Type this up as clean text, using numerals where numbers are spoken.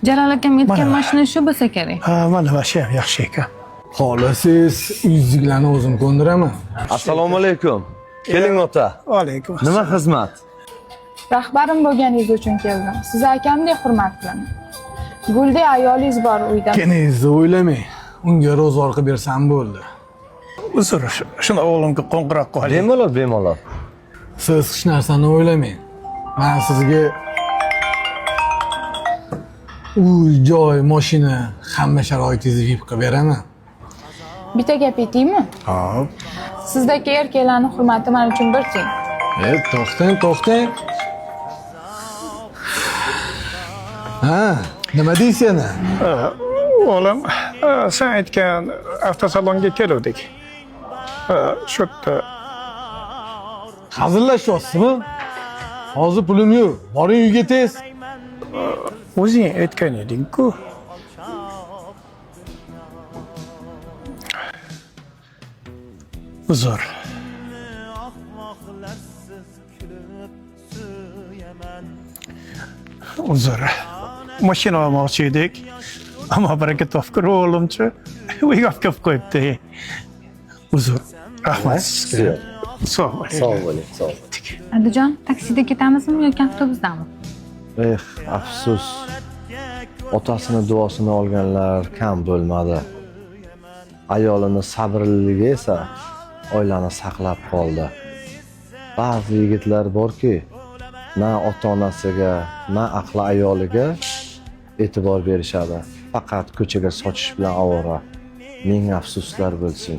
Jalol akam aytgan mashina shu bo'lsa kerak. Ha, mana vashi ham yaxshi ekan. Xohlasangiz yuzliklarni o'zim ko'ndiraman. Assalomu alaykum. Keling ota. Alaykum Nima xizmat? Rahbarim bo'lganingiz uchun keldim. Siz akamdek hurmat qilaman. Guldek ayolingiz bor uyda. Kelingizni o'ylamang. Unga ro'zg'or qilib bersam bo'ldi. Uzr, shuni o'g'limga qo'ng'iroq qiling. Bemalol. Siz hech narsani o'ylamang. Men sizga uy, joy, mashina, hamma sharoitingizni vip qilib beraman. Bitta gap aytaymi? Hop. Sizdagi erkaklarning hurmati men uchun bir teng. To'xtang. Ha, nima deysan? O'g'lim, sen aytgan avtosalonga keluvdik. Shu yerda Hazillashyapsizmi? Hozir pulim yo'q. Boring uyga tez. o'zing aytgan eding-ku. Uzr. Uzr. Mashina olmoqchi edik. Ammo baraka topkur o'g'limchi. Uyga olib kelib qo'yibdi. Uzr. Rahmat sizga. Sog' bo'ling. Sog' bo'ling. Andijon, taksida ketamizmi yoki avtobusdami? Afsus. Otasini duosini olganlar kam bo'lmadi. Ayolini sabrliligi esa oilani saqlab qoldi. Ba'zi yigitlar borki, na ota-onasiga, na aqli ayoliga e'tibor berishadi. Faqat ko'chaga sochish bilan ovora. Ming afsuslar bo'lsin.